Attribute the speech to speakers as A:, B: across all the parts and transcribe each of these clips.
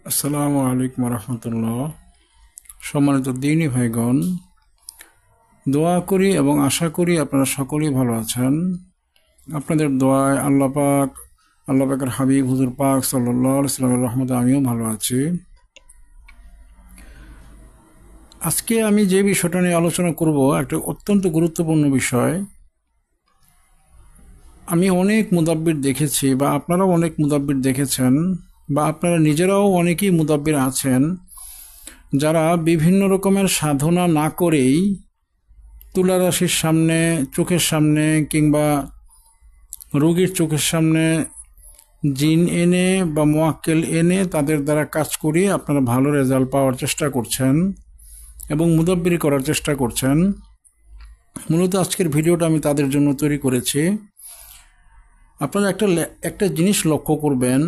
A: আসসালামু আলাইকুম রহমতুল্লাহ। সম্মানিত দিনী ভাইগণ, দোয়া করি এবং আশা করি আপনারা সকলেই ভালো আছেন। আপনাদের দোয়ায় আল্লাহ পাকের হাবিব হুজুর পাক সাল্লাল্লাহু আলাইহি ওয়াসাল্লামের রহমতে আমিও ভালো আছি। আজকে আমি যে বিষয়টা নিয়ে আলোচনা করব একটা অত্যন্ত গুরুত্বপূর্ণ বিষয়। আমি অনেক মুদাব্বির দেখেছি, বা আপনারাও অনেক মুদাব্বির দেখেছেন, বা আপনারা নিজেরাও অনেকেই মুদাব্বির আছেন, যারা বিভিন্ন রকমের সাধনা না করেই তুলারাশির সামনে, চোখের সামনে কিংবা রোগীর চোখের সামনে জিন এনে বা মোয়াক্কেল এনে তাদের দ্বারা কাজ করিয়ে আপনারা ভালো রেজাল্ট পাওয়ার চেষ্টা করছেন এবং মুদাব্বিরি করার চেষ্টা করছেন। মূলত আজকের ভিডিওটা আমি তাদের জন্য তৈরি করেছি। আপনারা একটা জিনিস লক্ষ্য করবেন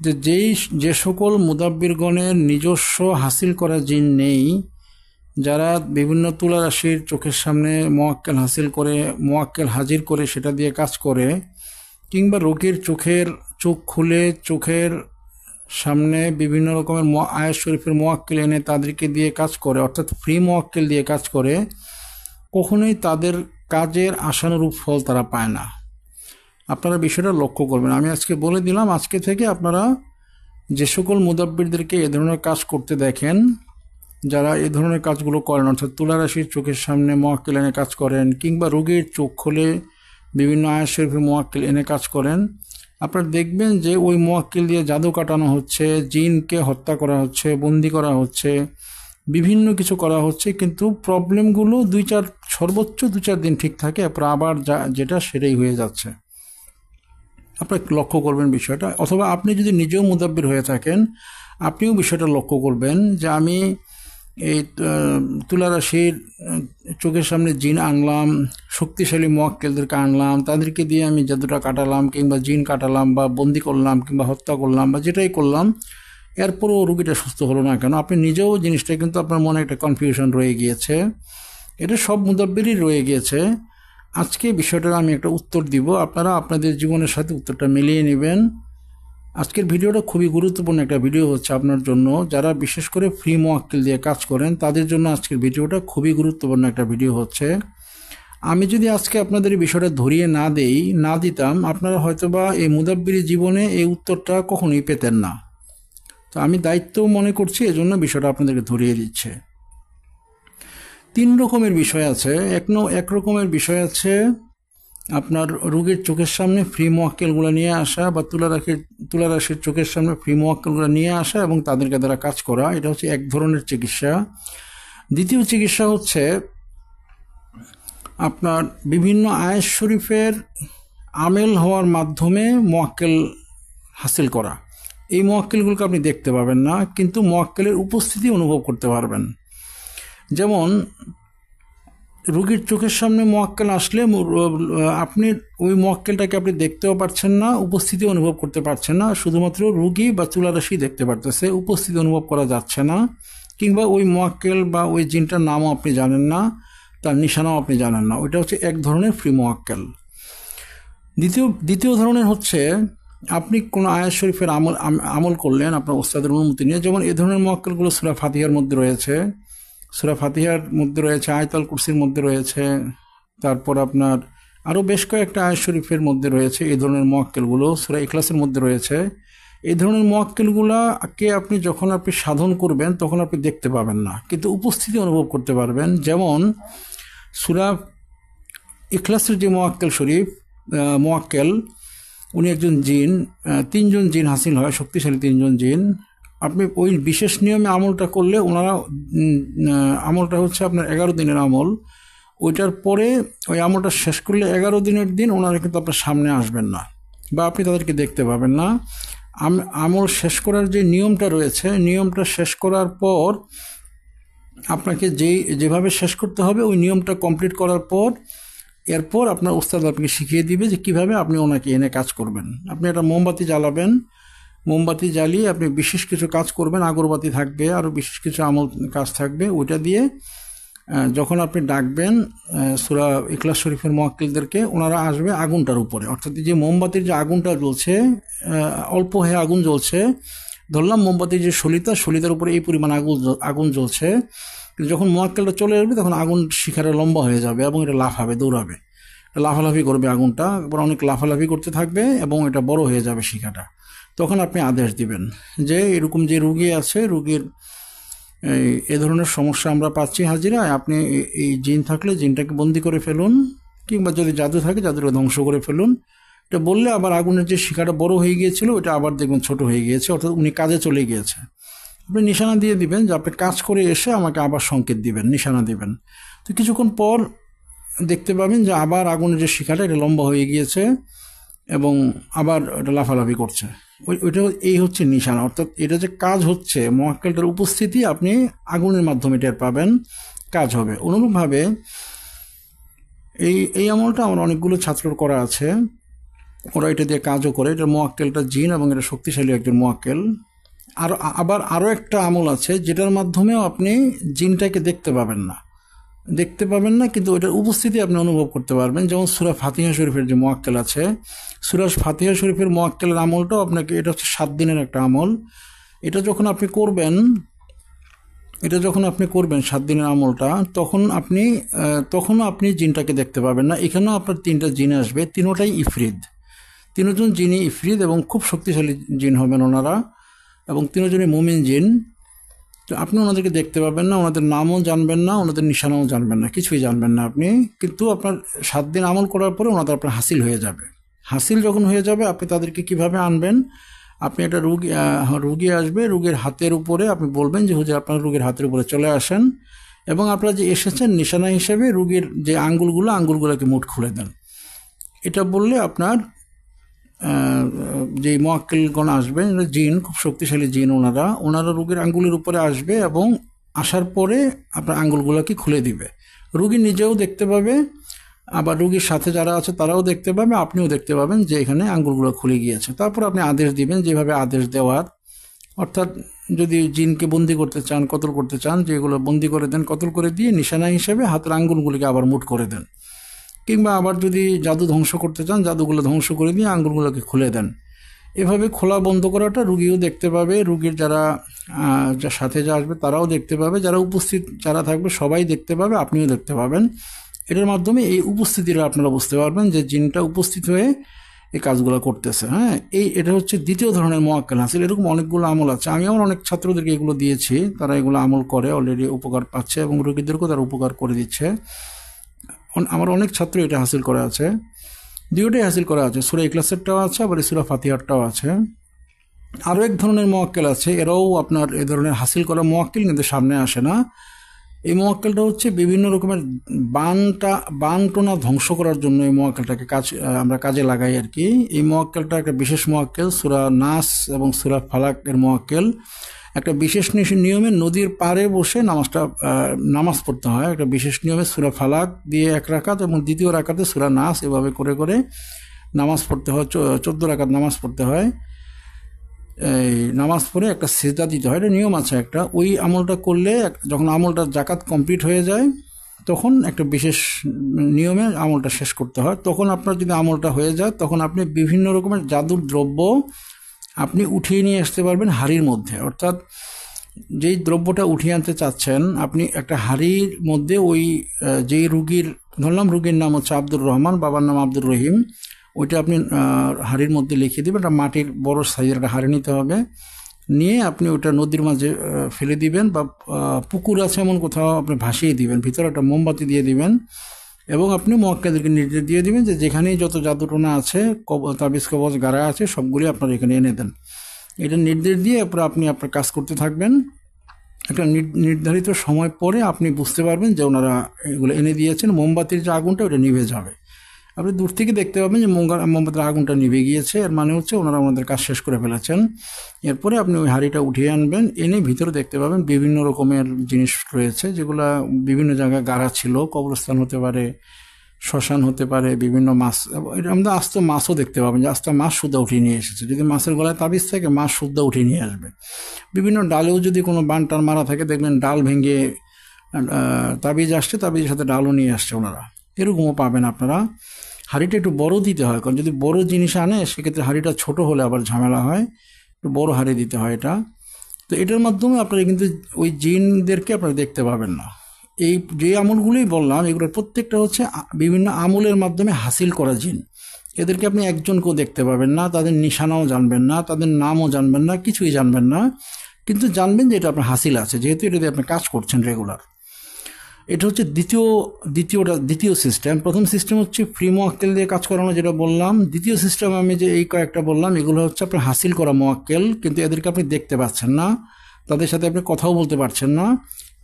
A: যে যে সকল মুদাব্বিরগণের নিজস্ব হাসিল করা জিন নেই, যারা বিভিন্ন তুলা রাশির চোখের সামনে মোয়াক্কেল হাজির করে সেটা দিয়ে কাজ করে, কিংবা রোগীর চোখ খুলে চোখের সামনে বিভিন্ন রকমের আয়াত শরীফের মোয়াক্কেল এনে তাদেরকে দিয়ে কাজ করে, অর্থাৎ ফ্রি মোয়াক্কেল দিয়ে কাজ করে, কখনোই তাদের কাজের আশানুরূপ ফল তারা পায় না। আপনারা বিষয়টা লক্ষ্য করবেন। আমি আজকে বলে দিলাম, আজকে থেকে আপনারা যে সকল মুদাব্বিরদেরকে এ ধরনের কাজ করতে দেখেন, যারা এ ধরনের কাজগুলো করেন, অর্থাৎ তুলারাশির চোখের সামনে মোয়াক্কেল এনে কাজ করেন, কিংবা রোগীর চোখ খুলে বিভিন্ন আয়াত শরীফের মোয়াক্কেল এনে কাজ করেন, আপনারা দেখবেন যে ওই মোয়াক্কেল দিয়ে জাদু কাটানো হচ্ছে, জিনকে হত্যা করা হচ্ছে, বন্দি করা হচ্ছে, বিভিন্ন কিছু করা হচ্ছে, কিন্তু প্রবলেমগুলো সর্বোচ্চ 2-4 দিন ঠিক থাকে, এরপর আবার যেটা সেটাই হয়ে যাচ্ছে। আপনারা লক্ষ্য করবেন বিষয়টা। অথবা আপনি যদি নিজেও মুদাব্বির হয়ে থাকেন, আপনিও বিষয়টা লক্ষ্য করবেন যে আমি এই তুলারাশির চোখের সামনে জিন আনলাম, শক্তিশালী মোয়াক্কেলদেরকে আনলাম, তাদেরকে দিয়ে আমি জাদুটা কাটালাম, কিংবা জিন কাটালাম, বা বন্দি করলাম, কিংবা হত্যা করলাম, বা যেটাই করলাম, এরপরও রোগীটা সুস্থ হলো না কেন? আপনি নিজেও জিনিসটা, কিন্তু আপনার মনে একটা কনফিউশন রয়ে গিয়েছে। এটা সব মুদাব্বিরই রয়ে গিয়েছে। আজকে বিষয়টার আমি একটা উত্তর দিব, আপনারা আপনাদের জীবনের সাথে উত্তরটা মিলিয়ে নেবেন। আজকের ভিডিওটা খুবই গুরুত্বপূর্ণ একটা ভিডিও হচ্ছে আপনার জন্য, যারা বিশেষ করে ফ্রি মোয়াক্কেল দিয়ে কাজ করেন তাদের জন্য আজকের ভিডিওটা খুবই গুরুত্বপূর্ণ একটা ভিডিও হচ্ছে। আমি যদি আজকে আপনাদের এই বিষয়টা ধরিয়ে না দিতাম, আপনারা হয়তোবা এই মুদাব্বিরি জীবনে এই উত্তরটা কখনোই পেতেন না। তো আমি দায়িত্ব মনে করছি, এজন্য বিষয়টা আপনাদেরকে ধরিয়ে দিচ্ছে। 3 রকমের বিষয় আছে। এক রকমের বিষয় আছে আপনার রোগীর চোখের সামনে ফ্রি মোয়াক্কেলগুলো নিয়ে আসা, বা তুলারাশির চোখের সামনে ফ্রি মোয়াক্কেলগুলো নিয়ে আসা এবং তাদেরকে দ্বারা কাজ করা। এটা হচ্ছে এক ধরনের চিকিৎসা। দ্বিতীয় চিকিৎসা হচ্ছে আপনার বিভিন্ন আয়াত শরীফের আমেল হওয়ার মাধ্যমে মোয়াক্কেল হাসিল করা। এই মোয়াক্কেলগুলোকে আপনি দেখতে পাবেন না, কিন্তু মোয়াক্কেলের উপস্থিতি অনুভব করতে পারবেন। যেমন রোগীর চোখের সামনে মোয়াক্কেল আসলে আপনি ওই মোয়াক্কেলটাকে আপনি দেখতেও পারছেন না, উপস্থিতি অনুভব করতে পারছেন না, শুধুমাত্র রোগী বা তুলারাশি দেখতে পারতেছে, উপস্থিতি অনুভব করা যাচ্ছে না। কিংবা ওই মোয়াক্কেল বা ওই জিনটার নামও আপনি জানেন না, তার নিশানাও আপনি জানেন না। ওইটা হচ্ছে এক ধরনের ফ্রি মোয়াক্কেল। দ্বিতীয় ধরনের হচ্ছে আপনি কোনো আয়াত শরীফের আমল করলেন আপনার ওস্তাদের অনুমতি নিয়ে। যেমন এই ধরনের মোয়াক্কেলগুলো সূরা ফাতিহার মধ্যে রয়েছে, আয়াতুল কুরসির মধ্যে রয়েছে, তারপর আপনার আরও বেশ কয়েকটা আয়াত শরীফের মধ্যে রয়েছে এই ধরনের মোয়াক্কেলগুলো, সূরা ইখলাসের মধ্যে রয়েছে। এই ধরনের মোয়াক্কেলগুলোকে যখন আপনি সাধন করবেন তখন আপনি দেখতে পাবেন না, কিন্তু উপস্থিতি অনুভব করতে পারবেন। যেমন সূরা ইখলাসের যে মোয়াক্কেল, উনি একজন জিন, 3 জন জিন হাসিল হয়, শক্তিশালী 3 জন জিন। আপনি ওই বিশেষ নিয়মে আমলটা করলে আমলটা হচ্ছে আপনার 11 দিনের আমল। ওইটার পরে ওই আমলটা শেষ করলে 11 দিনের দিন ওনারা কিন্তু আপনার সামনে আসবেন না, বা আপনি তাদেরকে দেখতে পাবেন না। আমল শেষ করার যে নিয়মটা রয়েছে, নিয়মটা শেষ করার পর আপনাকে যেভাবে শেষ করতে হবে, ওই নিয়মটা কমপ্লিট করার পর এরপর আপনার উস্তাদ আপনাকে শিখিয়ে দিবে যে কীভাবে আপনি ওনাকে এনে কাজ করবেন। আপনি একটা মোমবাতি জ্বালাবেন, মোমবাতি জ্বালিয়ে আপনি বিশেষ কিছু কাজ করবেন, আগরবাতি থাকবে, আরও বিশেষ কিছু আমল কাজ থাকবে। ওইটা দিয়ে যখন আপনি ডাকবেন সূরা ইখলাস শরীফের মোয়াক্কেলদেরকে, ওনারা আসবে আগুনটার উপরে, অর্থাৎ যে মোমবাতির যে আগুনটা জ্বলছে, অল্প হয়ে আগুন জ্বলছে, ধরলাম মোমবাতির যে সলিতার উপরে এই পরিমাণ আগুন জ্বলছে, কিন্তু যখন মোয়াক্কেলটা চলে আসবে তখন আগুন শিখাটা লম্বা হয়ে যাবে এবং এটা লাফাবে, দৌড়াবে, লাফালাফি করবে, আগুনটা এবার অনেক লাফালাফি করতে থাকবে এবং এটা বড় হয়ে যাবে শিখাটা। তখন আপনি আদেশ দিবেন যে এরকম যে রুগী আছে, রুগীর এ ধরনের সমস্যা আমরা পাচ্ছি হাজিরায়, আপনি এই জিন থাকলে জিনটাকে বন্দি করে ফেলুন, কিংবা যদি জাদু থাকে জাদুটা ধ্বংস করে ফেলুন। এটা বললে আবার আগুনের যে শিখাটা বড় হয়ে গিয়েছিল ওটা আবার দেখবেন ছোট হয়ে গিয়েছে, অর্থাৎ উনি কাজে চলে গিয়েছে। আপনি নিশানা দিয়ে দিবেন যে আপনি কাজ করে এসে আমাকে আবার সংকেত দিবেন, নিশানা দিবেন। তো কিছুক্ষণ পর দেখতে পাবেন যে আবার আগুনের যে শিখাটা এটা লম্বা হয়ে গিয়েছে এবং আবার এটা লাফালাফি করছে। ওইটা এই হচ্ছে নিশানা, অর্থাৎ এটা যে কাজ হচ্ছে, মোয়াক্কেলটার উপস্থিতি আপনি আগুনের মাধ্যমে টের পাবেন, কাজ হবে। অনুরূপভাবে এই আমলটা আমার অনেকগুলো ছাত্রর করা আছে, ওরা এটা দিয়ে কাজও করে। এটা মোয়াক্কেলটা জিন এবং এটা শক্তিশালী একজন মোয়াক্কেল। আবার আরও একটা আমল আছে যেটার মাধ্যমেও আপনি জিনটাকে দেখতে পাবেন না, কিন্তু ওটার উপস্থিতি আপনি অনুভব করতে পারবেন। যেমন সূরা ফাতিহা শরীফের যে মোয়াক্কেল আছে, সূরা ফাতিহা শরীফের মোয়াক্কেলের আমলটাও আপনাকে, এটা হচ্ছে 7 দিনের একটা আমল। এটা যখন আপনি করবেন 7 দিনের আমলটা, তখনও আপনি জিনটাকে দেখতে পাবেন না। এখানেও আপনার 3টা জিন আসবে, তিনোটাই ইফরিদ, 3জন জিনই ইফরিদ এবং খুব শক্তিশালী জিন হবেন ওনারা, এবং 3জনই মুমিন জিন। তো আপনি ওনাদেরকে দেখতে পাবেন না, ওনাদের নামও জানবেন না, ওনাদের নিশানাও জানবেন না, কিছুই জানবেন না আপনি। কিন্তু আপনার 7 দিন আমল করার পরে ওনাদের আপনার হাসিল হয়ে যাবে। হাসিল যখন হয়ে যাবে, আপনি তাদেরকে কিভাবে আনবেন, আপনি একটা রুগী আসবে, রুগীর হাতের উপরে আপনি বলবেন যে হুজুর আপনার রুগীর হাতের উপরে চলে আসেন, এবং আপনারা যে এসেছেন নিশানা হিসেবে রুগীর যে আঙ্গুলগুলোকে মুঠ খুলে দেন। এটা বললে আপনার যে মোয়াক্কেলগণ আসবেন, জিন, খুব শক্তিশালী জিন, ওনারা রুগীর আঙ্গুলের উপরে আসবে এবং আসার পরে আপনার আঙ্গুলগুলোকে খুলে দিবে। রুগী নিজেও দেখতে পাবে, আবার রুগীর সাথে যারা আছে তারাও দেখতে পাবে, আপনিও দেখতে পাবেন যে এখানে আঙ্গুলগুলো খুলে গিয়েছে। তারপর আপনি আদেশ দিবেন যেভাবে আদেশ দেওয়ার, অর্থাৎ যদি জিনকে বন্দি করতে চান, কতল করতে চান, যেগুলো বন্দি করে দেন, কতল করে দিয়ে নিশানা হিসেবে হাতের আঙ্গুলগুলিকে আবার মুঠ করে দেন। কিংবা আবার যদি জাদু ধ্বংস করতে চান, জাদুগুলো ধ্বংস করে দিয়ে আঙ্গুলগুলোকে খুলে দেন। এভাবে খোলা বন্ধ করাটা রুগীও দেখতে পাবে, রুগীর যারা সাথে যা আসবে তারাও দেখতে পাবে, যারা থাকবে সবাই দেখতে পাবে, আপনিও দেখতে পাবেন। এটার মাধ্যমে এই উপস্থিতিটা আপনারা বুঝতে পারবেন যে জিনটা উপস্থিত হয়ে এই কাজগুলো করতেছে। হ্যাঁ, এটা হচ্ছে দ্বিতীয় ধরনের মোয়াক্কেল হাসিল। এরকম অনেকগুলো আমল আছে, আমি আমার অনেক ছাত্রদেরকে এগুলো দিয়েছি, তারা এগুলো আমল করে অলরেডি উপকার পাচ্ছে এবং রোগীদেরকেও তারা উপকার করে দিচ্ছে। আমার অনেক ছাত্র এটা হাসিল করা আছে, দুটোই হাসিল করা আছে, সূরা ইখলাসেরটাও আছে, আবার সূরা ফাতিহারটাও আছে। আরও এক ধরনের মোয়াক্কেল আছে, এরাও আপনার এ ধরনের হাসিল করা মোয়াক্কেল, কিন্তু সামনে আসে না। এই মোয়াক্কেলটা হচ্ছে বিভিন্ন রকমের বানটোনা ধ্বংস করার জন্য এই মোয়াক্কেলটাকে আমরা কাজে লাগাই আর কি। এই মোয়াক্কেলটা একটা বিশেষ মোয়াক্কেল, সূরা নাস এবং সূরা ফালাক এর মোয়াক্কেল। একটা বিশেষ নিয়মে নদীর পাড়ে বসে নামাজ পড়তে হয়, একটা বিশেষ নিয়মে সূরা ফালাক দিয়ে 1 রাকাত এবং দ্বিতীয় রাকাতে সূরা নাস, এভাবে করে করে নামাজ পড়তে হয়, 14 রাকাত নামাজ পড়তে হয়। এই নামাজ পড়ে একটা সিজদা দিতে হয়, এটা নিয়ম আছে একটা। ওই আমলটা করলে যখন আমলটা জাকাত কমপ্লিট হয়ে যায়, তখন একটা বিশেষ নিয়মে আমলটা শেষ করতে হয়। তখন আপনার যদি আমলটা হয়ে যায়, তখন আপনি বিভিন্ন রকমের জাদুর দ্রব্য আপনি উঠিয়ে নিয়ে আসতে পারবেন হাড়ির মধ্যে। অর্থাৎ যেই দ্রব্যটা উঠিয়ে আনতে চাচ্ছেন, আপনি একটা হাড়ির মধ্যে যেই ধরলাম রুগীর নাম হচ্ছে আব্দুর রহমান, বাবার নাম আব্দুর রহিম, ওইটা আপনি হাড়ির মধ্যে লিখে দেবেন। একটা মাটির বড় সাইজের একটা হাড়ি নিতে হবে, নিয়ে আপনি ওটা নদীর মাঝে ফেলে দিবেন, বা পুকুর আছে এমন কোথাও আপনি ভাসিয়ে দিবেন, ভিতরে একটা মোমবাতি দিয়ে দিবেন, এবং আপনি মোয়াক্কেলদেরকে নির্দেশ দিয়ে দিবেন যে যেখানেই যত জাদুটোনা আছে, তাবিজ কবজ গাড়া আছে, সবগুলি আপনার এখানে এনে দেন। এটা নির্দেশ দিয়ে আপনি আপনার কাজ করতে থাকবেন। একটা নির্ধারিত সময় পরে আপনি বুঝতে পারবেন যে ওনারা এগুলো এনে দিয়েছেন, মোমবাতির যে আগুনটা ওটা নিভে যাবে। আপনি দূর থেকে দেখতে পাবেন যে মোমবাতির আগুনটা নিভে গিয়েছে, এর মানে হচ্ছে ওনারা ওনাদের কাজ শেষ করে ফেলেছেন। এরপরে আপনি ওই হাঁড়িটা উঠিয়ে আনবেন, এনে ভিতরে দেখতে পাবেন বিভিন্ন রকমের জিনিস রয়েছে, যেগুলা বিভিন্ন জায়গায় গাড়া ছিল, কবরস্থান হতে পারে, শ্মশান হতে পারে, বিভিন্ন মাছ, আমাদের আস্ত মাছও দেখতে পাবেন যে আস্ত মাছ সুদ্ধা উঠিয়ে নিয়ে এসেছে। যদি মাছের গলায় তাবিজ থাকে, মাছ সুদ্ধা উঠিয়ে নিয়ে আসবে। বিভিন্ন ডালেও যদি কোনো বান টান মারা থাকে, দেখবেন ডাল ভেঙে তাবিজ আসছে, তাবিজের সাথে ডালও নিয়ে আসছে ওনারা, এরকমও পাবেন আপনারা। হাঁড়িটা একটু বড় দিতে হয়, কারণ যদি বড় জিনিস আনে সেক্ষেত্রে হাঁড়িটা ছোট হলে আবার ঝামেলা হয়। বড় হারে দিতে হয় এটা। তো এটার মাধ্যমে আপনারা কিন্তু ওই জিনদেরকে আপনারা দেখতে পাবেন না। এই যে আমলগুলোই বললাম এগুলোর প্রত্যেকটা হচ্ছে বিভিন্ন আমলের মাধ্যমে হাসিল করা জিন। এদেরকে আপনি একজনকেও দেখতে পাবেন না, তাদের নিশানাও জানবেন না, তাদের নামও জানবেন না, কিছুই জানবেন না, কিন্তু জানবেন যে এটা আপনার হাসিল আছে, যেহেতু এটা দিয়ে আপনি কাজ করছেন রেগুলার। এটা হচ্ছে দ্বিতীয় সিস্টেম। প্রথম সিস্টেম হচ্ছে ফ্রি মোয়াক্কেল দিয়ে কাজ করানো, যেটা বললাম। দ্বিতীয় সিস্টেম আমি যে এই কয়েকটা বললাম এগুলো হচ্ছে আপনার হাসিল করা মোয়াক্কেল, কিন্তু এদেরকে আপনি দেখতে পাচ্ছেন না, তাদের সাথে আপনি কথাও বলতে পারছেন না।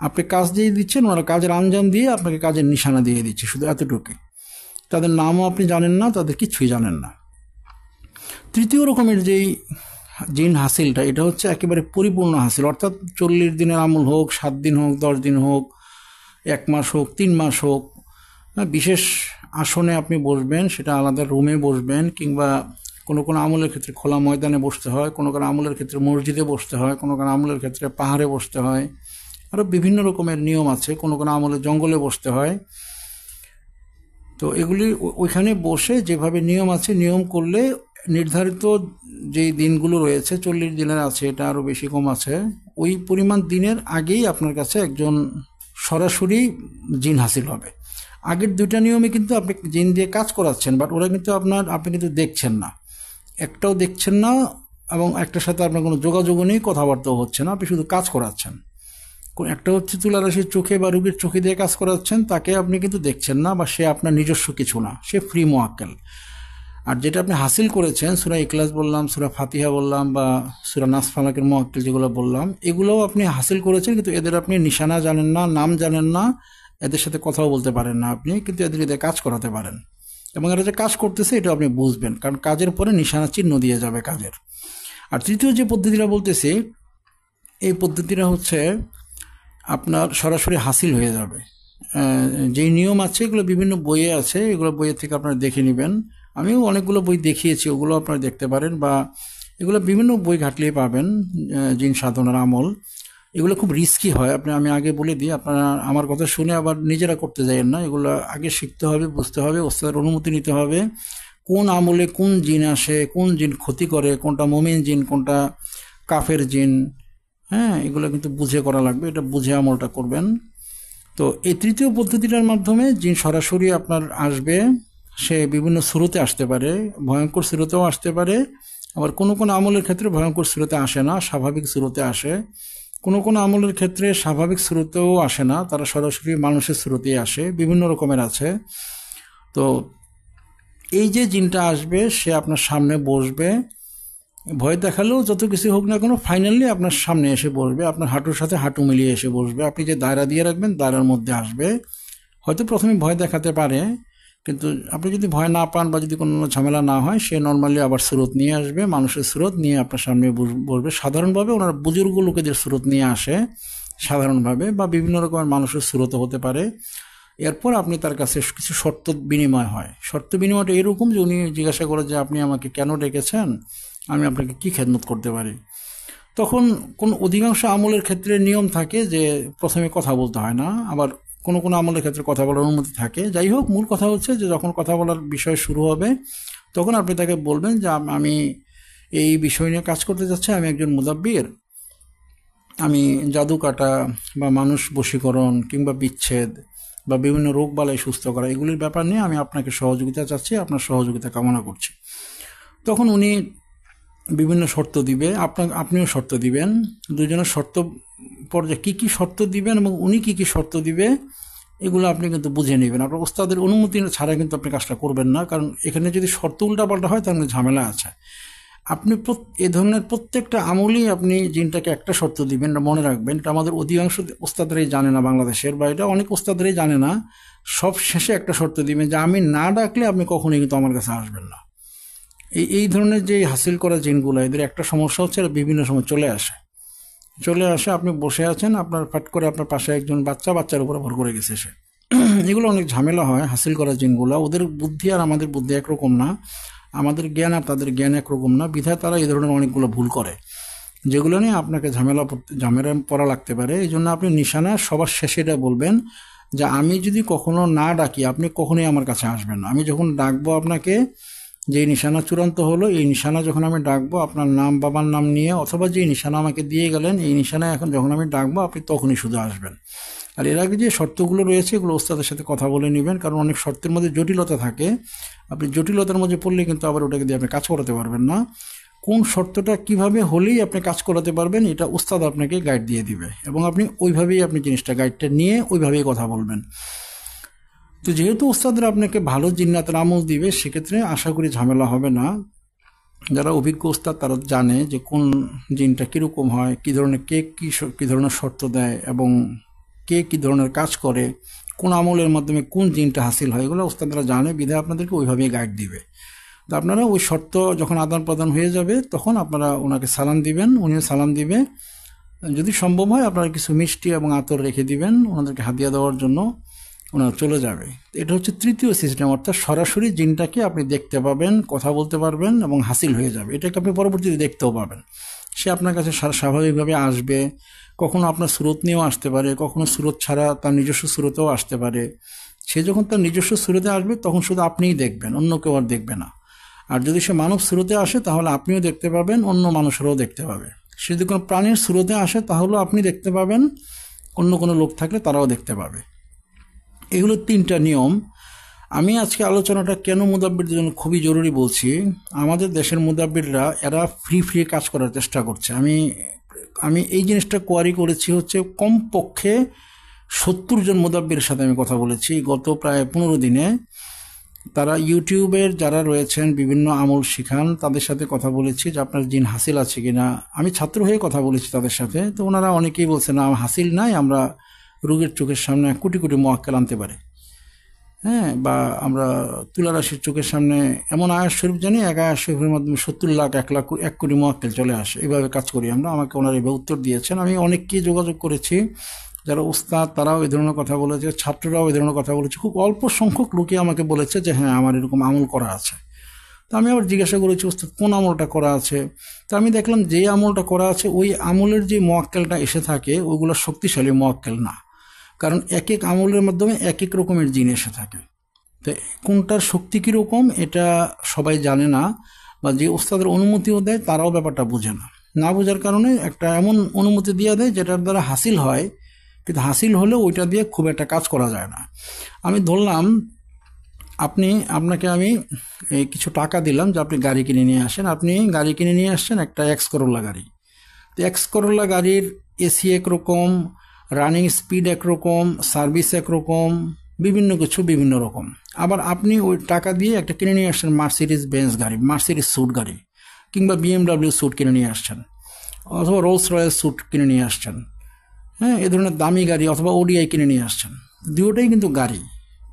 A: আপনি কাজ দিয়ে দিচ্ছেন, ওরা কাজের আঞ্জাম দিয়ে আপনাকে কাজের নিশানা দিয়ে দিচ্ছে, শুধু এতটুকুই। তাদের নামও আপনি জানেন না, তাদের কিছুই জানেন না। তৃতীয় রকমের যেই জিন হাসিলটা, এটা হচ্ছে একেবারে পরিপূর্ণ হাসিল, অর্থাৎ 40 দিনের আমল হোক, 7 দিন হোক, 10 দিন হোক, 1 মাস হোক, 3 মাস হোক, বিশেষ আসনে আপনি বসবেন, সেটা আলাদা রুমে বসবেন, কিংবা কোনো কোনো আমলের ক্ষেত্রে খোলা ময়দানে বসতে হয়, কোনো কোনো আমলের ক্ষেত্রে মসজিদে বসতে হয়, কোনো কোনো আমলের ক্ষেত্রে পাহাড়ে বসতে হয়, আরও বিভিন্ন রকমের নিয়ম আছে, কোনো কোনো আমলে জঙ্গলে বসতে হয়। তো এগুলি ওইখানে বসে যেভাবে নিয়ম আছে, নিয়ম করলে নির্ধারিত যেই দিনগুলো রয়েছে, 40 দিনের আছে, এটা আরও বেশি কম আছে, ওই পরিমাণ দিনের আগেই আপনার কাছে একজন সরাসরি জিন হাসিল হবে। আগের 2টা নিয়মে কিন্তু আপনি জিন দিয়ে কাজ করাচ্ছেন, বাট ওরা কিন্তু আপনি কিন্তু দেখছেন না, একটাও দেখছেন না, এবং একটার সাথে আপনার কোনো যোগাযোগও নেই, কথাবার্তাও হচ্ছে না, আপনি শুধু কাজ করাচ্ছেন। একটা হচ্ছে তুলারাশির চোখে বা রুগীর চোখে দিয়ে কাজ করাচ্ছেন, তাকে আপনি কিন্তু দেখছেন না, বা সে আপনার নিজস্ব কিছু না, সে ফ্রি মোয়াক্কেল। আর যেটা আপনি হাসিল করেছেন, সূরা ইখলাস বললাম, সূরা ফাতিহা বললাম, বা সূরা নাস ফালাকের মোয়াক্কেল যেগুলো বললাম, এগুলোও আপনি হাসিল করেছেন, কিন্তু এদের আপনি নিশানা জানেন না, নাম জানেন না, এদের সাথে কথাও বলতে পারেন না আপনি, কিন্তু এদের দিয়ে কাজ করাতে পারেন, এবং এরা যে কাজ করতেছে এটা আপনি বুঝবেন, কারণ কাজের পরে নিশানা চিহ্ন দিয়ে যাবে কাজের। আর তৃতীয় যে পদ্ধতিটা বলতেছি, এই পদ্ধতিটা হচ্ছে আপনার সরাসরি হাসিল হয়ে যাবে। যেই নিয়ম আছে এগুলো বিভিন্ন বইয়ে আছে, এগুলো বইয়ের থেকে আপনারা দেখে নেবেন। আমিও অনেকগুলো বই দেখিয়েছি, ওগুলো আপনারা দেখতে পারেন, বা এগুলো বিভিন্ন বই ঘাটলেই পাবেন। জিন সাধনার আমল এগুলো খুব রিস্কি হয়, আমি আগে বলে দিই, আপনারা আমার কথা শুনে আবার নিজেরা করতে যাবেন না। এগুলো আগে শিখতে হবে, বুঝতে হবে, ওস্তাদের অনুমতি নিতে হবে, কোন আমলে কোন জিন আসে, কোন জিন ক্ষতি করে, কোনটা মুমিন জিন, কোনটা কাফের জিন, হ্যাঁ, এগুলো কিন্তু বুঝে করা লাগবে, এটা বুঝে আমলটা করবেন। তো এই তৃতীয় পদ্ধতিটার মাধ্যমে জিন সরাসরি আপনার আসবে, সে বিভিন্ন স্রোতে আসতে পারে, ভয়ঙ্কর স্রোতেও আসতে পারে, আবার কোনো কোনো আমলের ক্ষেত্রে ভয়ঙ্কর স্রোতে আসে না, স্বাভাবিক স্রোতে আসে, কোনো কোনো আমলের ক্ষেত্রে স্বাভাবিক স্রোতেও আসে না, তারা সরাসরি মানুষের স্রোতেই আসে, বিভিন্ন রকমের আছে। তো এই যে জিনটা আসবে, সে আপনার সামনে বসবে, ভয় দেখালেও যত কিছু হোক না কেন, ফাইনালি আপনার সামনে এসে বসবে, আপনার হাঁটুর সাথে হাঁটু মিলিয়ে এসে বসবে, আপনি যে দায়রা দিয়ে রাখবেন দায়রার মধ্যে আসবে। হয়তো প্রথমে ভয় দেখাতে পারে, কিন্তু আপনি যদি ভয় না পান বা যদি কোনো ঝামেলা না হয়, সে নর্মালি আবার স্রোত নিয়ে আসবে, মানুষের স্রোত নিয়ে আপনার সামনে বসবে। সাধারণভাবে ওনারা বুজুর্গ লোকেদের স্রোত নিয়ে আসে সাধারণভাবে, বা বিভিন্ন রকমের মানুষের স্রোত হতে পারে। এরপর আপনি তার কাছে কিছু শর্ত বিনিময় হয়। শর্ত বিনিময়টা এরকম যে উনি জিজ্ঞাসা করে যে আপনি আমাকে কেন ডেকেছেন, আমি আপনাকে কি খেদমত করতে পারি। তখন কোন অধিকাংশ আমলের ক্ষেত্রে নিয়ম থাকে যে প্রথমে কথা বলতে হয় না, আবার কোনো কোনো আমলের ক্ষেত্রে কথা বলার অনুমতি থাকে। যাই হোক, মূল কথা হচ্ছে যে যখন কথা বলার বিষয় শুরু হবে, তখন আপনি তাকে বলবেন যে আমি এই বিষয় নিয়ে কাজ করতে যাচ্ছি, আমি একজন মুদাব্বির, আমি জাদু কাটা বা মানুষ বশীকরণ কিংবা বিচ্ছেদ বা বিভিন্ন রোগ বালাই সুস্থ করা, এগুলির ব্যাপার নিয়ে আমি আপনাকে সহযোগিতা চাচ্ছি, আপনার সহযোগিতা কামনা করছি। তখন উনি বিভিন্ন শর্ত দিবে, আপনিও শর্ত দিবেন, দুজনের শর্ত পর্যায়ে কী কী শর্ত দিবেন এবং উনি কী কী শর্ত দিবে, এগুলো আপনি কিন্তু বুঝে নেবেন। আপনার ওস্তাদের অনুমতি ছাড়া কিন্তু আপনি কাজটা করবেন না, কারণ এখানে যদি শর্ত উল্টাপাল্টা হয় তাহলে ঝামেলা আছে। আপনি এ ধরনের প্রত্যেকটা আমলেই আপনি জিনটাকে একটা শর্ত দিবেন, মনে রাখবেন। এটা আমাদের অধিকাংশ ওস্তাদরাই জানে না বাংলাদেশের, বা এটা অনেক ওস্তাদরাই জানে না। সব শেষে একটা শর্ত দিবেন যে আমি না ডাকলে আপনি কখনোই কিন্তু আমার কাছে আসবেন না। এই ধরনের যে হাসিল করা জিনগুলো, এদের একটা সমস্যা হচ্ছে এরা বিভিন্ন সময় চলে আসে, আপনি বসে আছেন, আপনার ফাট করে আপনার পাশে একজন বাচ্চার উপরে ভর করে গেছে সে। এগুলো অনেক ঝামেলা হয় হাসিল করা জিনগুলো। ওদের বুদ্ধি আর আমাদের বুদ্ধি একরকম না, আমাদের জ্ঞান আর তাদের জ্ঞান একরকম না, বিধায় তারা এই ধরনের অনেকগুলো ভুল করে, যেগুলো নিয়ে আপনাকে ঝামেলা পড়া লাগতে পারে। এই জন্য আপনি নিশানা সবার শেষে এটা বলবেন যে আমি যদি কখনো না ডাকি আপনি কখনোই আমার কাছে আসবেন না, আমি যখন ডাকবো আপনাকে যে নিশানা চূড়ান্ত হলো, এই নিশানা যখন আমি ডাকবো আপনার নাম বাবার নাম নিয়ে, অথবা যে নিশানা আমাকে দিয়ে গেলেন এই নিশানা এখন যখন আমি ডাকবো আপনি তখনই শুধু আসবেন। আর এর আগে যে শর্তগুলো রয়েছে এগুলো ওস্তাদের সাথে কথা বলে নেবেন, কারণ অনেক শর্তের মধ্যে জটিলতা থাকে। আপনি জটিলতার মধ্যে পড়লে কিন্তু আবার ওটাকে দিয়ে আপনি কাজ করাতে পারবেন না। কোন শর্তটা কিভাবে হলেই আপনি কাজ করাতে পারবেন এটা উস্তাদ আপনাকে গাইড দিয়ে দিবে, এবং আপনি ওইভাবেই আপনি জিনিসটা গাইডটা নিয়ে ওইভাবেই কথা বলবেন। তো যেহেতু উস্তাদরা আপনাকে ভালো জিন্নাতের আমল দিবে, সেক্ষেত্রে আশা করি ঝামেলা হবে না। যারা অভিজ্ঞ উস্তাদ তারা জানে যে কোন জিনটা কীরকম হয়, কী ধরনের কী ধরনের শর্ত দেয়, এবং কে কী ধরনের কাজ করে, কোন আমলের মাধ্যমে কোন জিনটা হাসিল হয়, এগুলো উস্তাদরা জানে, বিধায় আপনাদেরকে ওইভাবেই গাইড দিবে। তো আপনারা ওই শর্ত যখন আদান প্রদান হয়ে যাবে তখন আপনারা ওনাকে সালাম দিবেন, উনিও সালাম দিবে। যদি সম্ভব হয় আপনারা কিছু মিষ্টি এবং আতর রেখে দিবেন ওনাদেরকে হাদিয়া দেওয়ার জন্য, ওনারা চলে যাবে। এটা হচ্ছে তৃতীয় সিস্টেম, অর্থাৎ সরাসরি জিনটাকে আপনি দেখতে পাবেন, কথা বলতে পারবেন এবং হাসিল হয়ে যাবে। এটাকে আপনি পরবর্তীতে দেখতেও পাবেন। সে আপনার কাছে স্বাভাবিকভাবে আসবে, কখনো আপনার সুরত নিয়েও আসতে পারে, কখনো সুরত ছাড়া তার নিজস্ব সুরতেও আসতে পারে। সে যখন তার নিজস্ব সুরতে আসবে তখন শুধু আপনিই দেখবেন, অন্য কেউ আর দেখবে না। আর যদি সে মানব সুরতে আসে তাহলে আপনিও দেখতে পাবেন, অন্য মানুষেরাও দেখতে পাবে। সে যদি কোনো প্রাণীর সুরতে আসে তাহলেও আপনি দেখতে পাবেন, অন্য কোনো লোক থাকলে তারাও দেখতে পাবে। এগুলো 3টা নিয়ম। আমি আজকে আলোচনাটা কেন মুদাব্বিরদের জন্য খুবই জরুরি বলছি, আমাদের দেশের মুদাব্বিররা এরা ফ্রি কাজ করার চেষ্টা করছে। আমি এই জিনিসটা কোয়ারি করেছি হচ্ছে কমপক্ষে 70 জন মুদাব্বিরের সাথে আমি কথা বলেছি গত প্রায় 15 দিনে। তারা ইউটিউবের যারা রয়েছেন বিভিন্ন আমল শিখান তাদের সাথে কথা বলেছি যে আপনার জিন হাসিল আছে কিনা। আমি ছাত্র হয়ে কথা বলেছি তাদের সাথে, তো ওনারা অনেকেই বলছে না হাসিল নাই, আমরা রোগীর চোখের সামনে কোটি কোটি মোয়াক্কেল আনতে পারি, হ্যাঁ, বা আমরা তুলা রাশির চোখের সামনে এমন আয়াত শরীফ জানি, এক আয়াত শরীফের মাধ্যমে 70 লাখ 1 লাখ 1 কোটি মোয়াক্কেল চলে আসে। এইভাবে কাজ করি আমরা। আমাকে ওনারা এভাবে উত্তর দিয়েছেন। আমি অনেককেই যোগাযোগ করেছি, যারা উস্তাদ তারাও এই ধরনের কথা বলেছে, ছাত্ররাও এই ধরনের কথা বলেছে। খুব অল্প সংখ্যক লোকই আমাকে বলেছে যে হ্যাঁ আমার এরকম আমল করা আছে। তো আমি আবার জিজ্ঞাসা করেছি উস্তাদ কোন আমলটা করা আছে। তো আমি দেখলাম যে আমলটা করা আছে ওই আমলের যে মোয়াক্কেলটা এসে থাকে ওইগুলো শক্তিশালী মোয়াক্কেল না, কারণ এক এক আমলের মাধ্যমে এক এক রকমের জিন এসে থাকে। তো কোনটার শক্তি কীরকম এটা সবাই জানে না, বা যে উস্তাদের অনুমতিও দেয় তারাও ব্যাপারটা বোঝে না। না বোঝার কারণে একটা এমন অনুমতি দিয়ে দেয় যেটার দ্বারা হাসিল হয়, কিন্তু হাসিল হলেও ওইটা দিয়ে খুব একটা কাজ করা যায় না। আমি ধরলাম আপনাকে আমি কিছু টাকা দিলাম যে আপনি গাড়ি কিনে নিয়ে আসেন। আপনি গাড়ি কিনে নিয়ে আসছেন একটা এক্স করোলা গাড়ি। তো এক্স করোলা গাড়ির এসি একরকম, রানিং স্পিড একরকম, সার্ভিস একরকম, বিভিন্ন কিছু বিভিন্ন রকম। আবার আপনি ওই টাকা দিয়ে একটা কিনে নিয়ে আসছেন মার্সিডিজ বেঞ্জ গাড়ি, মার্সিডিজ স্যুট গাড়ি, কিংবা BMW স্যুট কিনে নিয়ে আসছেন, অথবা রোলস রয়েস স্যুট কিনে নিয়ে আসছেন, হ্যাঁ, এ ধরনের দামি গাড়ি, অথবা ODI কিনে নিয়ে আসছেন। দুটোটাই কিন্তু গাড়ি,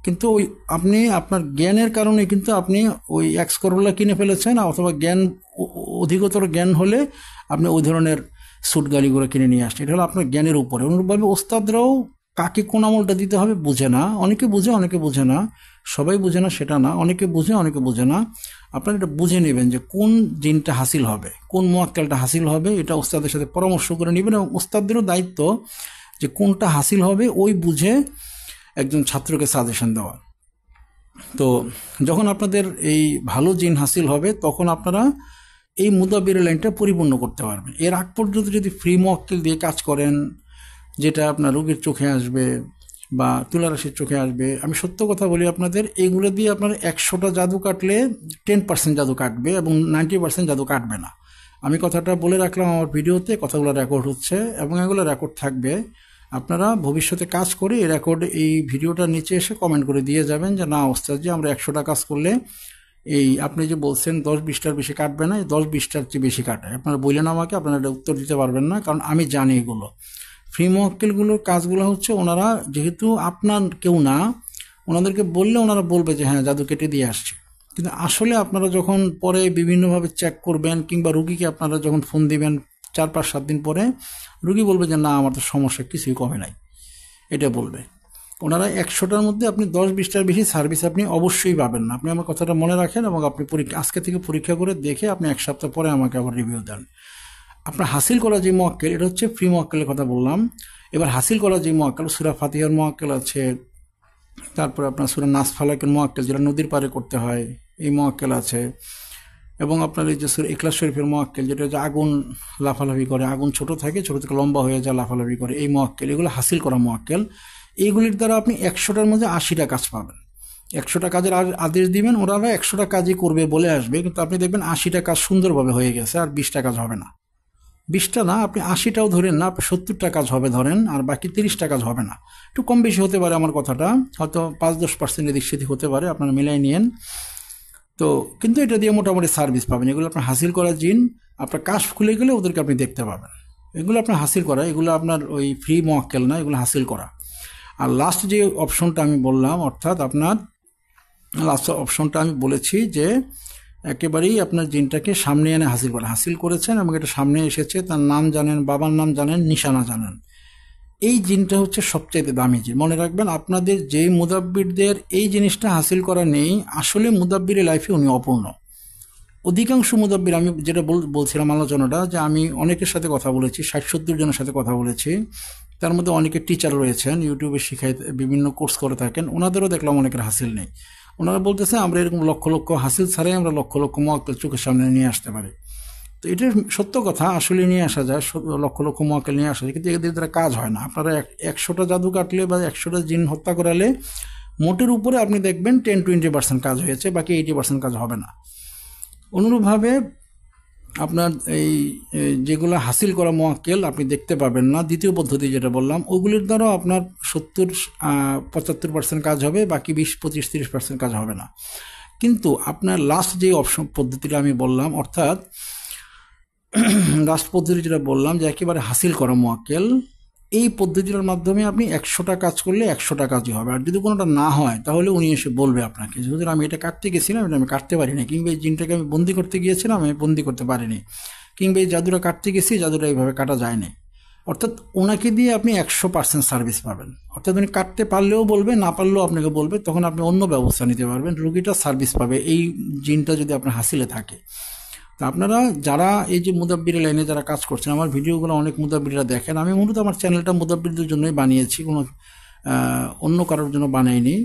A: কিন্তু ওই আপনি আপনার জ্ঞানের কারণে কিন্তু আপনি ওই এক্স করোলা কিনে ফেলেছেন, অথবা জ্ঞান অধিকতর জ্ঞান হলে আপনি ওই ধরনের স্যুট গাড়িগুলো কিনে নিয়ে আসছেন। এটা হলো আপনার জ্ঞানের উপরে। অনুরূপভাবে ওস্তাদরাও কাকে কোন আমলটা দিতে হবে বুঝে না। অনেকে বুঝে, অনেকে বুঝে না, সবাই বুঝে না সেটা না, অনেকে বুঝে অনেকে বুঝে না। আপনারা এটা বুঝে নেবেন যে কোন জিনটা হাসিল হবে, কোন মোয়াক্কেলটা হাসিল হবে, এটা ওস্তাদের সাথে পরামর্শ করে নেবেন। এবং ওস্তাদেরও দায়িত্ব যে কোনটা হাসিল হবে ওই বুঝে একজন ছাত্রকে সাজেশন দেওয়া। তো যখন আপনাদের এই ভালো জিন হাসিল হবে তখন আপনারা এই মুদাব্বিরের লাইনটা পরিপূর্ণ করতে পারবেন। এর আগ পর্যন্ত যদি ফ্রি মোয়াক্কেল দিয়ে কাজ করেন, যেটা আপনার রোগীর চোখে আসবে বা তুলারাশির চোখে আসবে, আমি সত্য কথা বলি আপনাদের, এগুলো দিয়ে আপনার 100টা জাদু কাটলে 10% জাদু কাটবে এবং 90% জাদু কাটবে না। আমি কথাটা বলে রাখলাম আমার ভিডিওতে, কথাগুলো রেকর্ড হচ্ছে এবং এগুলো রেকর্ড থাকবে। আপনারা ভবিষ্যতে কাজ করে এই রেকর্ড এই ভিডিওটার নিচে এসে কমেন্ট করে দিয়ে যাবেন যে না ওস্তাদজি আমরা 100টা কাজ করলে এই আপনি যে বলছেন 10-20টার বেশি কাটবে না, এই 10-20টার চেয়ে বেশি কাটে। আপনারা বললেন আমাকে, আপনারা এটা উত্তর দিতে পারবেন না, কারণ আমি জানি এগুলো। ফ্রি মোয়াক্কেলগুলোর কাজগুলো হচ্ছে ওনারা যেহেতু আপনার কেউ না, ওনাদেরকে বললে ওনারা বলবে যে হ্যাঁ জাদু কেটে দিয়ে আসছে। কিন্তু আসলে আপনারা যখন পরে বিভিন্নভাবে চেক করবেন, কিংবা রুগীকে আপনারা যখন ফোন দিবেন 4-5-7 দিন পরে, রুগী বলবে যে না আমার তো সমস্যা কিছুই কমে নাই, এটা বলবে। ওনারা 100টার মধ্যে আপনি 10-20টার বেশি সার্ভিস আপনি অবশ্যই পাবেন না। আপনি আমার কথাটা মনে রাখেন এবং আপনি আজকে থেকে পরীক্ষা করে দেখে আপনি 1 সপ্তাহ পরে আমাকে আবার রিভিউ দেন। আপনার হাসিল করা যে মোয়াক্কেল, এটা হচ্ছে ফ্রি মোয়াক্কেলের কথা বললাম। এবার হাসিল করা যে মোয়াক্কেল, সূরা ফাতিহার মোয়াক্কেল আছে, তারপরে আপনার সূরা নাস ফালাকের মুয়াক্কেল, যেটা নদীর পারে করতে হয়, এই মুয়াক্কেল আছে। এবং আপনার এই যে সূরা ইখলাস শরীফের মুয়াক্কেল, যেটা যে আগুন লাফালাফি করে, আগুন ছোট থাকে, ছোট থেকে লম্বা হয়ে যায়, লাফালাফি করে, এই মুয়াক্কেল, এগুলো হাসিল করা মুয়াক্কেল। এইগুলির দ্বারা আপনি 100টার মধ্যে 80টা কাজ পাবেন। 100টা কাজের আদেশ দিবেন, ওরা 100টা কাজই করবে বলে আসবে, কিন্তু আপনি দেখবেন 80টা কাজ সুন্দরভাবে হয়ে গেছে, আর 20টা কাজ হবে না। 20টা না, আপনি 80টাও ধরেন না, আপনি 70টা কাজ হবে ধরেন, আর বাকি 30টা কাজ হবে না। একটু কম বেশি হতে পারে আমার কথাটা, হয়তো 5-10% এদিক সেদিক হতে পারে, আপনারা মিলাই নিয়েন। তো কিন্তু এটা দিয়ে মোটামুটি সার্ভিস পাবেন। এগুলো আপনার হাসিল করা জিন, আপনার কাশ খুলে গেলে ওদেরকে আপনি দেখতে পাবেন। এগুলো আপনার হাসিল করা, এগুলো আপনার ওই ফ্রি মুয়াক্কেল না, এগুলো হাসিল করা। আর লাস্ট যে অপশনটা আমি বললাম, অর্থাৎ আপনার লাস্ট অপশনটা আমি বলেছি যে একেবারেই আপনার জিনটাকে সামনে এনে হাসিল করা, হাসিল করেছেন এবং এটা সামনে এসেছে, তার নাম জানেন, বাবার নাম জানেন, নিশানা জানেন, এই জিনটা হচ্ছে সবচাইতে দামি জিন। মনে রাখবেন, আপনাদের যেই মুদাব্বিরদের এই জিনিসটা হাসিল করা নেই, আসলে মুদাব্বিরের লাইফে উনি অপূর্ণ। অধিকাংশ মুদাব্বির, আমি যেটা বলছিলাম আলোচনাটা, যে আমি অনেকের সাথে কথা বলেছি, 60-70 জনের সাথে কথা বলেছি, তার মধ্যে অনেকে টিচার রয়েছেন, ইউটিউবে শিখাই, বিভিন্ন কোর্স করে থাকেন, ওনাদেরও দেখলাম অনেকের হাসিল নেই। ওনারা বলতেছে আমরা এরকম লক্ষ লক্ষ হাসিল ছাড়াই আমরা লক্ষ লক্ষ মুয়াক্কেল চোখের সামনে নিয়ে আসতে পারি। তো এটা সত্য কথা, আসলে নিয়ে আসা যায়, লক্ষ লক্ষ মুয়াক্কেল নিয়ে আসা যায়, কিন্তু এদের দ্বারা কাজ হয় না। আপনারা 100টা জাদু কাটলে বা 100টা জিন হত্যা করালে মোটের উপরে আপনি দেখবেন 10-20% কাজ হয়েছে, বাকি 80% কাজ হবে না। অনুরূপভাবে আপনার এই যেগুলো হাসিল করা মুয়াক্কেল আপনি দেখতে পাবেন না, দ্বিতীয় পদ্ধতি যেটা বললাম, ওগুলির দ্বারাও আপনার 70-75% কাজ হবে, বাকি 20-25-30% কাজ হবে না। কিন্তু আপনার লাস্ট যে অপশন পদ্ধতিটা আমি বললাম, অর্থাৎ লাস্ট পদ্ধতি যেটা বললাম যে একেবারে হাসিল করা মুয়াক্কেল, এই পদ্ধতিটার মাধ্যমে আপনি 100টা কাজ করলে 100টা কাজই হবে। আর যদি কোনোটা না হয় তাহলে উনি এসে বলবে আপনাকে, যদি আমি এটা কাটতে গেছিলাম, এটা আমি কাটতে পারিনি, কিংবা এই জিনটাকে আমি বন্দি করতে গিয়েছিলাম, আমি বন্দি করতে পারিনি, কিংবা এই জাদুটা কাটতে গেছি, জাদুটা এইভাবে কাটা যায়নি। অর্থাৎ ওনাকে দিয়ে আপনি 100% সার্ভিস পাবেন। অর্থাৎ উনি কাটতে পারলেও বলবে, না পারলেও আপনাকে বলবে, তখন আপনি অন্য ব্যবস্থা নিতে পারবেন, রুগীটা সার্ভিস পাবে এই জিনটা যদি আপনার হাসিলে থাকে। তো আপনারা যারা এই যে মুদাব্বির লাইনে যারা কাজ করছেন, আমার ভিডিওগুলো অনেক মুদাব্বিররা দেখেন, আমি মূলত আমার চ্যানেলটা মুদাব্বিরদের জন্যই বানিয়েছি, কোনো অন্য কারোর জন্য বানাইনি।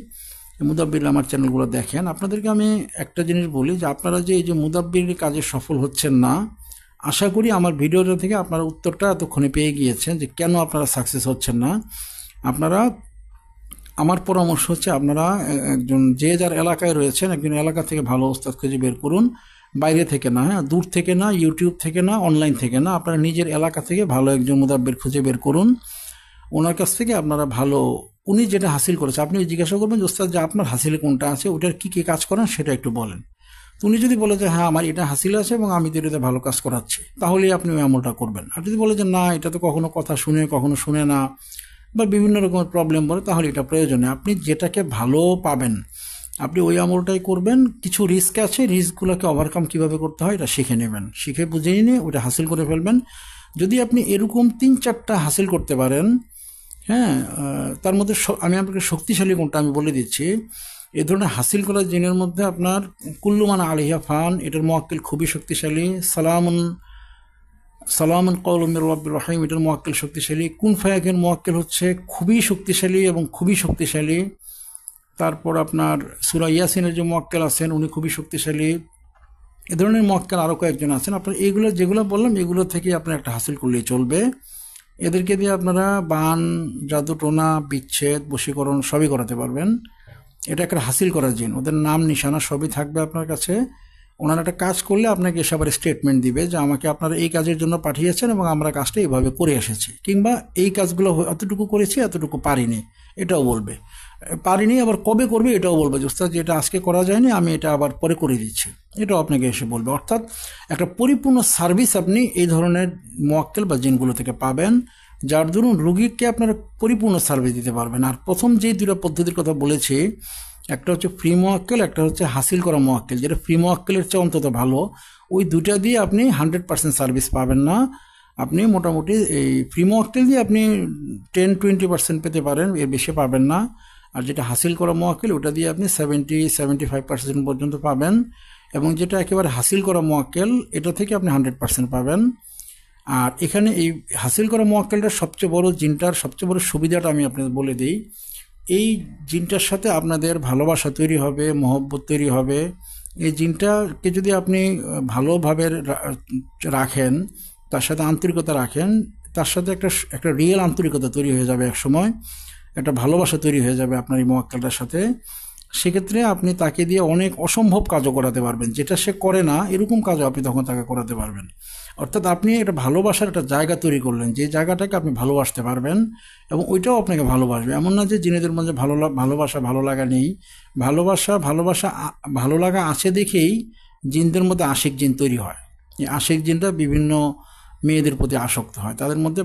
A: মুদাব্বির আমার চ্যানেলগুলো দেখেন। আপনাদেরকে আমি একটা জিনিস বলি, যে আপনারা যে এই যে মুদাব্বির কাজে সফল হচ্ছেন না, আশা করি আমার ভিডিওটা থেকে আপনারা উত্তরটা এতক্ষণে পেয়ে গিয়েছেন যে কেন আপনারা সাকসেস হচ্ছেন না। আপনারা, আমার পরামর্শ হচ্ছে, আপনারা একজন যে যার এলাকায় রয়েছেন, একজন এলাকা থেকে ভালো ওস্তাদ খুঁজে বের করুন, বাইরে থেকে না, হ্যাঁ, দূর থেকে না, ইউটিউব থেকে না, অনলাইন থেকে না, আপনারা নিজের এলাকা থেকে ভালো একজন মুদাব্বির খুঁজে বের করুন। ওনার কাছ থেকে আপনারা ভালো, উনি যেটা হাসিল করেছে আপনি জিজ্ঞাসা করবেন যে ওস্তাদ, যে আপনার হাসিলে কোনটা আছে, ওটার কী কী কাজ করেন সেটা একটু বলেন। তো উনি যদি বলে যে হ্যাঁ আমার এটা হাসিল আছে এবং আমি তো এটাতে ভালো কাজ করাচ্ছি, তাহলেই আপনি ওই আমলটা করবেন। আর যদি বলে যে না, এটা তো কখনো কথা শুনে কখনো শুনে না, বা বিভিন্ন রকমের প্রবলেম বলে, তাহলে এটা প্রয়োজনে আপনি যেটাকে ভালো পাবেন আপনি ওই আমলটাই করবেন। কিছু রিস্ক আছে, রিস্কগুলোকে ওভারকাম কিভাবে করতে হয় এটা শিখে নেবেন, শিখে বুঝে নিয়ে ওটা হাসিল করে ফেলবেন। যদি আপনি এরকম 3-4টা হাসিল করতে পারেন, হ্যাঁ, তার মধ্যে আমি আপনাকে শক্তিশালী কোনটা আমি বলে দিচ্ছি। এই ধরনের হাসিল করা জিনের মধ্যে আপনার কুল্লুমান আলিহা ফান, এটার মুয়াক্কিল খুবই শক্তিশালী। সালামুন কওলুম মির রাব্বির রহিম, এটার মুয়াক্কিল শক্তিশালী। কুন ফায়াকের মুয়াক্কিল হচ্ছে খুবই শক্তিশালী এবং খুবই শক্তিশালী। তারপর আপনার সূরা ইয়াসিনের যে মুয়াক্কিল আছেন উনি খুবই শক্তিশালী। এ ধরনের মুয়াক্কিল আরও কয়েকজন আছেন। আপনার এইগুলো যেগুলো বললাম, এগুলো থেকে আপনার একটা হাসিল করলেই চলবে। এদেরকে দিয়ে আপনারা বান, জাদু টোনা, বিচ্ছেদ, বশীকরণ সবই করাতে পারবেন। এটা একটা হাসিল করার জিন, ওদের নাম নিশানা সবই থাকবে আপনার কাছে। ওনারা একটা কাজ করলে আপনাকে এসে আবার স্টেটমেন্ট দিবে যে আমাকে আপনারা এই কাজের জন্য পাঠিয়েছেন এবং আমরা কাজটা এইভাবে করে এসেছি, কিংবা এই কাজগুলো এতটুকু করেছি, এতটুকু পারিনি, এটাও বলবে। পারিনি আবার কবে করবে এটাও বলবে, যে ওস্তাদ যেটা আজকে করা যায়নি আমি এটা আবার পরে করে দিচ্ছি, এটাও আপনাকে এসে বলবে। অর্থাৎ একটা পরিপূর্ণ সার্ভিস আপনি এই ধরনের মুয়াক্কিল বা জিনগুলো থেকে পাবেন, যার দরুন রুগীকে আপনারা পরিপূর্ণ সার্ভিস দিতে পারবেন। আর প্রথম যে দুটো পদ্ধতির কথা বলেছি, একটা হচ্ছে ফ্রি মুয়াক্কিল, একটা হচ্ছে হাসিল করা মুয়াক্কিল, যেটা ফ্রি মুয়াক্কিলের চেয়ে অন্তত ভালো। ওই দুটা দিয়ে আপনি 100% সার্ভিস পাবেন না। আপনি মোটামুটি এই ফ্রি মুয়াক্কিল দিয়ে আপনি 10-20% পেতে পারেন, এর বেশি পাবেন না। আর যেটা হাসিল করা মুয়াক্কিল, ওটা দিয়ে আপনি 70-75% পর্যন্ত পাবেন। এবং যেটা একেবারে হাসিল করা মুয়াক্কিল, এটা থেকে আপনি 100% পাবেন। আর এখানে এই হাসিল করা মুয়াক্কিলটার সবচেয়ে বড় জিনটার সবচেয়ে বড় সুবিধাটা আমি আপনাদের বলে দিই। এই জিনটার সাথে আপনাদের ভালোবাসা তৈরি হবে, মহব্বত তৈরি হবে। এই জিনটাকে যদি আপনি ভালোভাবে রাখেন, তার সাথে আন্তরিকতা রাখেন, তার সাথে একটা রিয়েল আন্তরিকতা তৈরি হয়ে যাবে, এক সময় একটা ভালোবাসা তৈরি হয়ে যাবে আপনার এই মোয়াক্কেলটার সাথে। সেক্ষেত্রে আপনি তাকে দিয়ে অনেক অসম্ভব কাজও করাতে পারবেন, যেটা সে করে না এরকম কাজও আপনি তখন তাকে করাতে পারবেন। অর্থাৎ আপনি একটা ভালোবাসার একটা জায়গা তৈরি করলেন, যে জায়গাটাকে আপনি ভালোবাসতে পারবেন এবং ওইটাও আপনাকে ভালোবাসবে। এমন না যে জিনেদের মধ্যে ভালোবাসা ভালো লাগা নেই। ভালো লাগা আছে দেখেই জিনদের মধ্যে আশিক জিন তৈরি হয়। এই আশিক জিনটা বিভিন্ন মেয়েদের প্রতি আসক্ত হয়, তাদের মধ্যে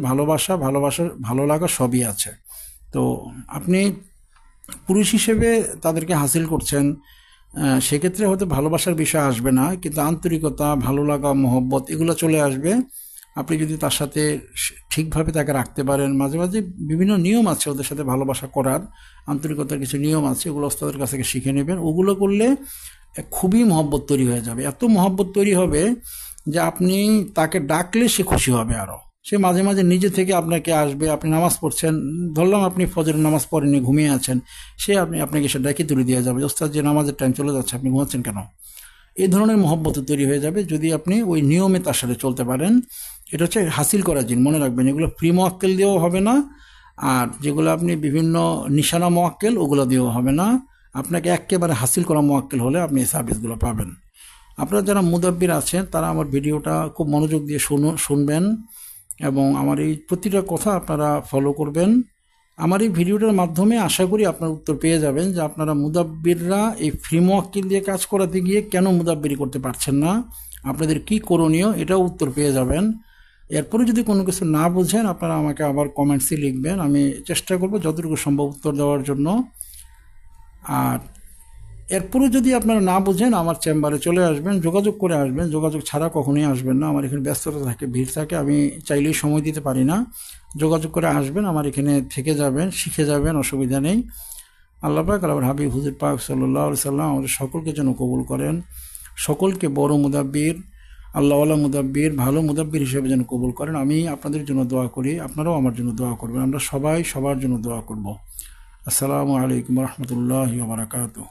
A: ভালো লাগা সবই আছে। তো আপনি পুরুষ হিসেবে তাদেরকে হাসিল করছেন, সেক্ষেত্রে হয়তো ভালোবাসার বিষয় আসবে না, কিন্তু আন্তরিকতা, ভালো লাগা, মহব্বত এগুলো চলে আসবে। আপনি যদি তার সাথে ঠিকভাবে তাকে রাখতে পারেন। মাঝে মাঝে বিভিন্ন নিয়ম আছে ওদের সাথে ভালোবাসা করার, আন্তরিকতার কিছু নিয়ম আছে, ওগুলো ওস্তাদের কাছ থেকে শিখে নেবেন। ওগুলো করলে খুবই মহব্বত তৈরি হয়ে যাবে, এত মহব্বত তৈরি হবে যে আপনি তাকে ডাকলে সে খুশি হবে আরও। সে মাঝে মাঝে নিজে থেকে আপনাকে আসবে। আপনি নামাজ পড়ছেন, ধরলাম আপনি ফজরের নামাজ পড়েনি, ঘুমিয়ে আছেন, সে আপনাকে সে ডাকি তুলে দিয়ে যাবে, ওস্তাদ যে নামাজের টাইম চলে যাচ্ছে, আপনি ঘুমাচ্ছেন কেন? এই ধরনের মহব্বত তৈরি হয়ে যাবে যদি আপনি ওই নিয়মে তার সাথে চলতে পারেন। এটা হচ্ছে হাসিল করা জিন, মনে রাখবেন। এগুলো ফ্রি মোয়াক্কেল দিয়েও হবে না, আর যেগুলো আপনি বিভিন্ন নিশানা মোয়াক্কেল ওগুলো দিয়েও হবে না। আপনাকে একেবারে হাসিল করা মোয়াক্কেল হলে আপনি এই সার্ভিসগুলো পাবেন। আপনারা যারা মুদাব্বির আছেন তারা আমার ভিডিওটা খুব মনোযোগ দিয়ে শুনবেন এবং আমার এই প্রতিটা কথা আপনারা ফলো করবেন। আমার এই ভিডিওটার মাধ্যমে আশা করি আপনার উত্তর পেয়ে যাবেন যে আপনারা মুদাব্বিররা এই ফ্রি মোয়াক্কিল দিয়ে কাজ করাতে গিয়ে কেন মুদাব্বিরি করতে পারছেন না, আপনাদের কি করণীয়, এটাও উত্তর পেয়ে যাবেন। এরপরে যদি কোনো কিছু না বুঝেন আপনারা আমাকে আবার কমেন্টসে লিখবেন, আমি চেষ্টা করব যতটুকু সম্ভব উত্তর দেওয়ার জন্য। আর এরপরে যদি আপনারা না বুঝেন আমার চেম্বারে চলে আসবেন, যোগাযোগ করে আসবেন, যোগাযোগ ছাড়া কখনোই আসবেন না। আমার এখানে ব্যস্ততা থাকে, ভিড় থাকে, আমি চাইলেই সময় দিতে পারি না। যোগাযোগ করে আসবেন, আমার এখানে থেকে যাবেন, শিখে যাবেন, অসুবিধা নেই। আল্লাহ পাক আল্লাহর হাবিব হুজুর পাক সাল্লাল্লাহু আলাইহি সাল্লাম আমাদের সকলকে যেন কবুল করেন, সকলকে বড় মুদাব্বির, আল্লাহওয়ালা মুদাব্বির, ভালো মুদাব্বির হিসেবে যেন কবুল করেন। আমি আপনাদের জন্য দোয়া করি, আপনারাও আমার জন্য দোয়া করবেন। আমরা সবাই সবার জন্য দোয়া করব। আসসালামু আলাইকুম ওয়া রাহমাতুল্লাহি ওয়া বারাকাতুহু।